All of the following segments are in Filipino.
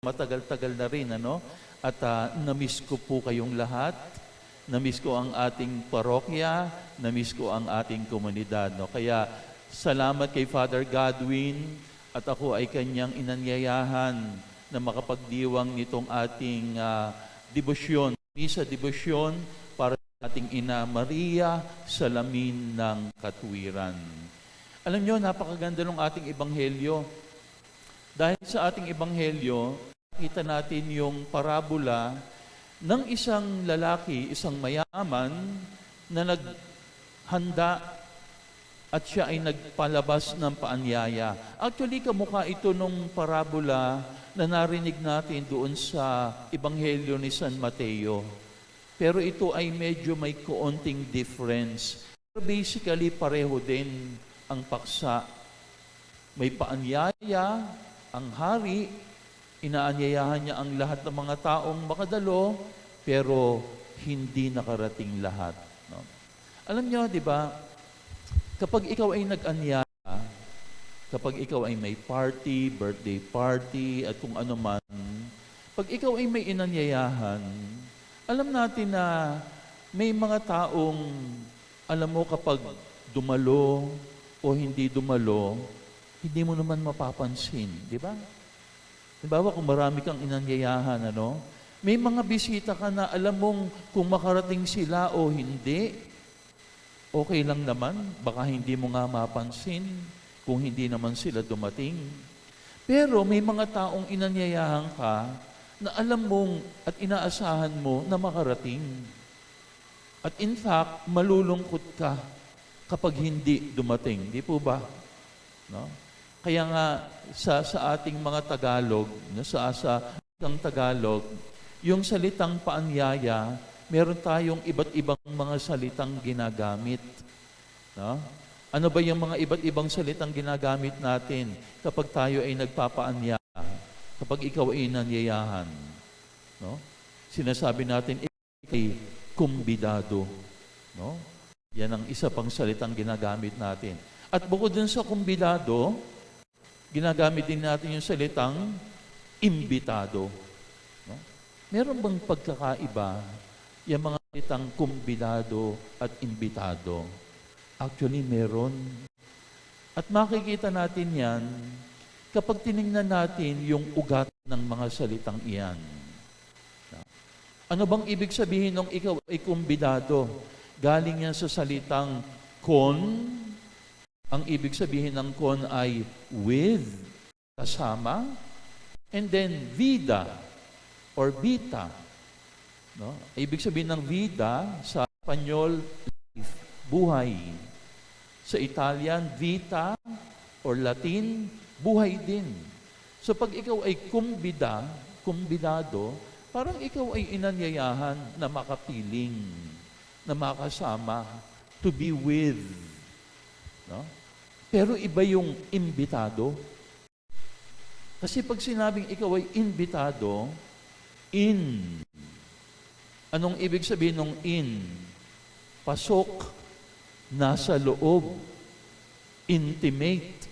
matagal-tagal na rin, ano? At na-miss ko po kayong lahat. Na-miss ko ang ating parokya, na-miss ko ang ating komunidad, no? Kaya salamat kay Father Godwin at ako ay kanyang inanyayahan na makapagdiwang nitong ating debosyon, misa debosyon para sa ating Ina Maria, salamin ng katwiran. Alam nyo, napakaganda ng ating ebanghelyo. Dahil sa ating ebanghelyo, nakita natin yung parabola ng isang lalaki, isang mayaman na naghanda at siya ay nagpalabas ng paanyaya. Actually, kamukha ito nung parabola na narinig natin doon sa ebanghelyo ni San Mateo. Pero ito ay medyo may kaunting difference. Pero basically, pareho din ang paksa. May paanyaya, ang hari, inaanyayahan niya ang lahat ng mga taong makadalo, pero hindi nakarating lahat. No? Alam niyo, di ba, kapag ikaw ay nag-anyaya, kapag ikaw ay may party, birthday party, at kung ano man, pag ikaw ay may inanyayahan, alam natin na may mga taong, alam mo, kapag dumalo o hindi dumalo, hindi mo naman mapapansin, di ba? Halimbawa, kung marami kang inanyayahan, ano? May mga bisita ka na alam mong kung makarating sila o hindi, okay lang naman, baka hindi mo nga mapansin kung hindi naman sila dumating. Pero may mga taong inanyayahan ka na alam mong at inaasahan mo na makarating. At in fact, malulungkot ka kapag hindi dumating. Di po ba? No? Kaya nga sa ating mga Tagalog, sa Tagalog, yung salitang paanyaya, meron tayong iba't ibang mga salitang ginagamit. No? Ano ba yung mga iba't ibang salitang ginagamit natin kapag tayo ay nagpapaanyaya, kapag ikaw ay nanyayahan? No? Sinasabi natin, ay kumbidado. No? Yan ang isa pang salitang ginagamit natin. At bukod dun sa kumbidado, ginagamit din natin yung salitang imbitado. No? Meron bang pagkakaiba yung mga salitang kumbidado at imbitado? Actually, meron. At makikita natin yan kapag tinignan natin yung ugat ng mga salitang iyan. Ano bang ibig sabihin ng ikaw ay kumbidado? Galing yan sa salitang kon. Ang ibig sabihin ng kon ay with, kasama, and then vida or vita. No? Ibig sabihin ng vida sa Espanyol, life, buhay. Sa Italian, vita or Latin, buhay din. So pag ikaw ay kumbidado, parang ikaw ay inanyayahan na makapiling, na makasama, to be with. No? Pero iba yung imbitado. Kasi pag sinabing ikaw ay imbitado, in. Anong ibig sabihin ng in? Pasok, nasa loob, intimate.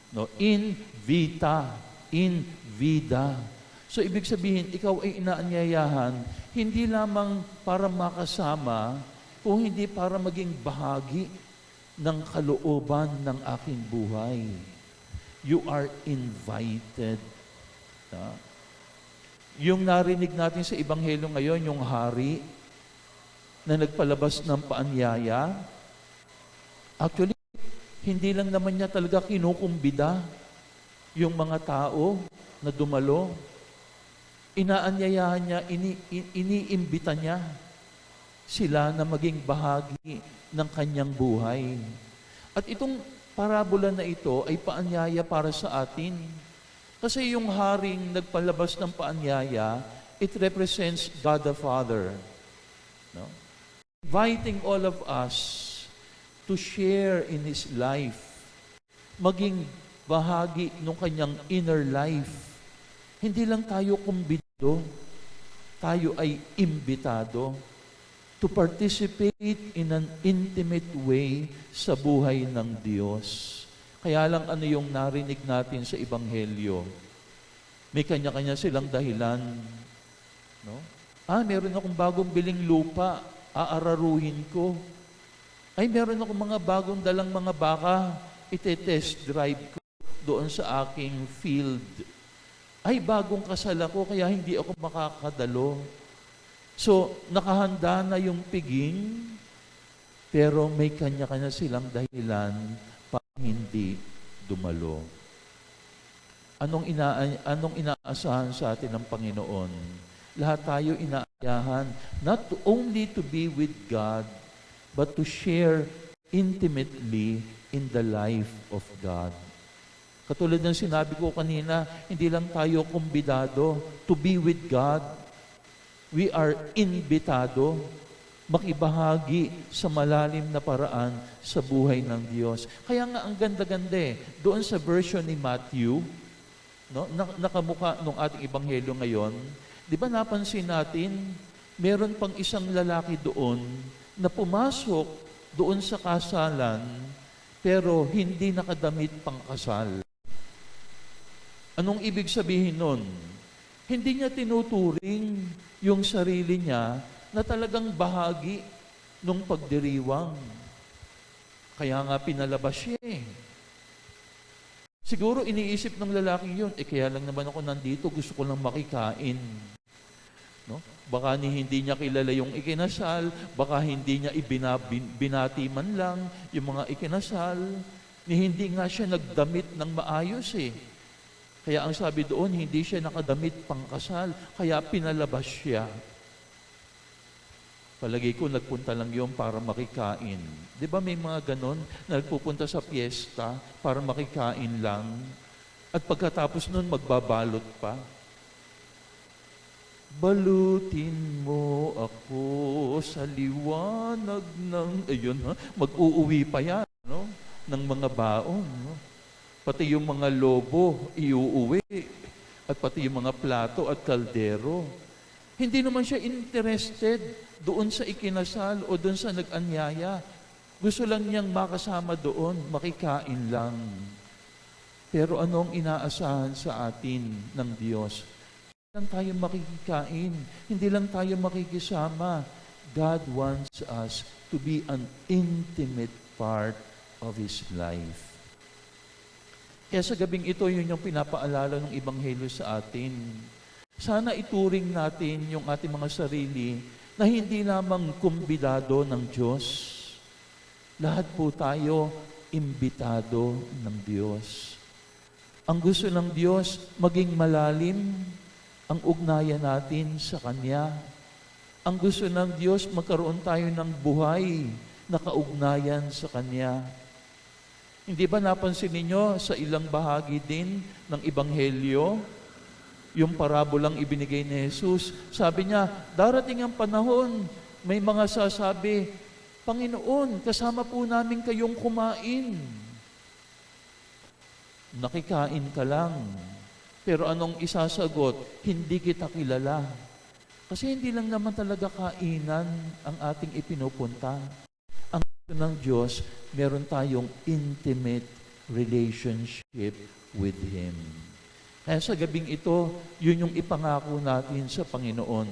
No? In vita, in vida. So ibig sabihin, ikaw ay inaanyayahan, hindi lamang para makasama, kung hindi para maging bahagi ng kalooban ng aking buhay. You are invited. Yung narinig natin sa ebanghelyo ngayon, yung hari na nagpalabas ng paanyaya, actually, hindi lang naman niya talaga kinukumbida yung mga tao na dumalo. Inaanyayahan niya, iniimbita niya sila na maging bahagi ng kanyang buhay. At itong parabola na ito ay paanyaya para sa atin. Kasi yung haring nagpalabas ng paanyaya, it represents God the Father. No? Inviting all of us to share in His life, maging bahagi ng kanyang inner life. Hindi lang tayo kumbidado, tayo ay imbitado to participate in an intimate way sa buhay ng Diyos. Kaya lang ano yung narinig natin sa Ebanghelyo? May kanya-kanya silang dahilan. No? Meron akong bagong biling lupa, aararuhin ko. Ay, meron akong mga bagong dalang mga baka, ite-test drive ko doon sa aking field. Ay, bagong kasal ako, kaya hindi ako makakadalo. So, nakahanda na yung piging, pero may kanya-kanya silang dahilan para hindi dumalo. Anong inaasahan sa atin ng Panginoon? Lahat tayo inaayahan not only to be with God, but to share intimately in the life of God. Katulad ng sinabi ko kanina, hindi lang tayo kumbidado to be with God. We are imbitado, makibahagi sa malalim na paraan sa buhay ng Diyos. Kaya nga ang ganda-ganda doon sa version ni Matthew, no, nakamuka nung ating ebanghelyo ngayon, di ba napansin natin, meron pang isang lalaki doon na pumasok doon sa kasalan, pero hindi nakadamit pang kasal. Anong ibig sabihin nun? Hindi niya tinuturing yung sarili niya na talagang bahagi ng pagdiriwang. Kaya nga pinalabas siya Siguro iniisip ng lalaking yun, kaya lang naman ako nandito, gusto ko lang makikain. No? Baka hindi niya kilala yung ikinasal, baka hindi niya binati man lang yung mga ikinasal, hindi nga siya nagdamit ng maayos Kaya ang sabi doon, hindi siya nakadamit pangkasal, kaya pinalabas siya. Palagi ko, nagpunta lang yun para makikain. Di ba may mga ganon na nagpupunta sa piyesta para makikain lang? At pagkatapos nun, magbabalot pa. Balutin mo ako sa liwanag ng... mag-uuwi pa yan, no? Ng mga baon, no? Pati yung mga lobo, iuuwi. At pati yung mga plato at kaldero. Hindi naman siya interested doon sa ikinasal o doon sa nag-anyaya. Gusto lang niyang makasama doon, makikain lang. Pero anong inaasahan sa atin ng Diyos? Hindi lang tayo makikikain, hindi lang tayo makikisama. God wants us to be an intimate part of His life. Kaya sa gabing ito, yun yung pinapaalala ng Ebanghelyo sa atin. Sana ituring natin yung ating mga sarili na hindi lamang kumbidado ng Diyos. Lahat po tayo imbitado ng Diyos. Ang gusto ng Diyos, maging malalim ang ugnayan natin sa Kanya. Ang gusto ng Diyos, magkaroon tayo ng buhay na kaugnayan sa Kanya. Hindi ba napansin ninyo sa ilang bahagi din ng Ebanghelyo, yung parabolang ibinigay ni Jesus, sabi niya, darating ang panahon, may mga sasabi, Panginoon, kasama po namin kayong kumain. Nakikain ka lang. Pero anong isasagot? Hindi kita kilala. Kasi hindi lang naman talaga kainan ang ating ipinupunta. Ang gusto ng Diyos, meron tayong intimate relationship with Him. Kaya sa gabing ito, yun yung ipangako natin sa Panginoon.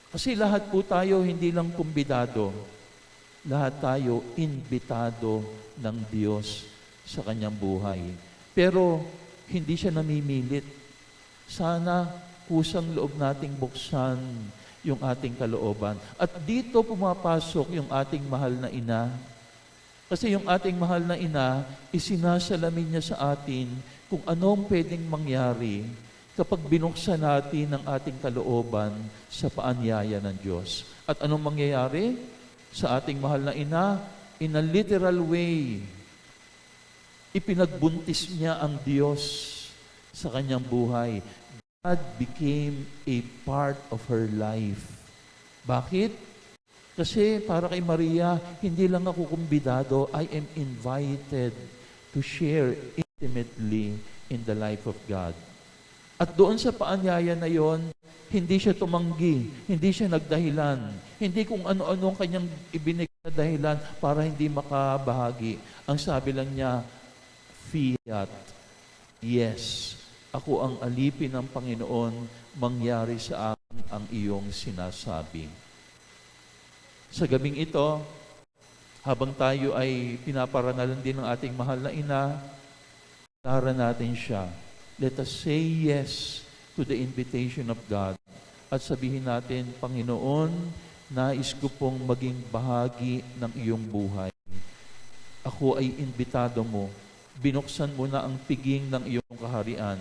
Kasi lahat po tayo hindi lang kumbidado, lahat tayo imbitado ng Diyos sa Kanyang buhay. Pero hindi siya namimilit. Sana kusang loob nating buksan yung ating kalooban. At dito pumapasok yung ating mahal na ina. Kasi yung ating mahal na ina, isinasalamin niya sa atin kung anong pwedeng mangyari kapag binuksan natin ang ating kalooban sa paanyaya ng Diyos. At anong mangyayari sa ating mahal na ina? In a literal way, ipinagbuntis niya ang Diyos sa kanyang buhay. God became a part of her life. Bakit? Kasi para kay Maria, hindi lang ako kumbidado, I am invited to share intimately in the life of God. At doon sa paanyaya na yon, hindi siya tumanggi, hindi siya nagdahilan, hindi kung ano-ano ang kanyang ibinigay na dahilan para hindi makabahagi. Ang sabi lang niya, fiat, yes, Ako ang alipin ng Panginoon, mangyari sa akin ang iyong sinasabi. Sa gabing ito, habang tayo ay pinaparangalan din ng ating mahal na ina, tara natin siya. Let us say yes to the invitation of God. At sabihin natin, Panginoon, nais ko pong maging bahagi ng iyong buhay. Ako ay imbitado mo. Binuksan mo na ang piging ng iyong kaharian.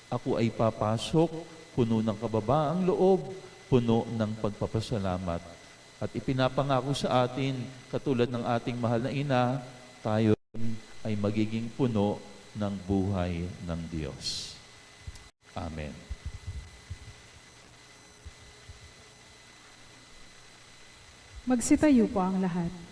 Ako ay papasok, puno ng kababaang loob, puno ng pagpapasalamat. At ipinapangako sa atin, katulad ng ating mahal na ina, tayo ay magiging puno ng buhay ng Diyos. Amen. Magsitayo po ang lahat.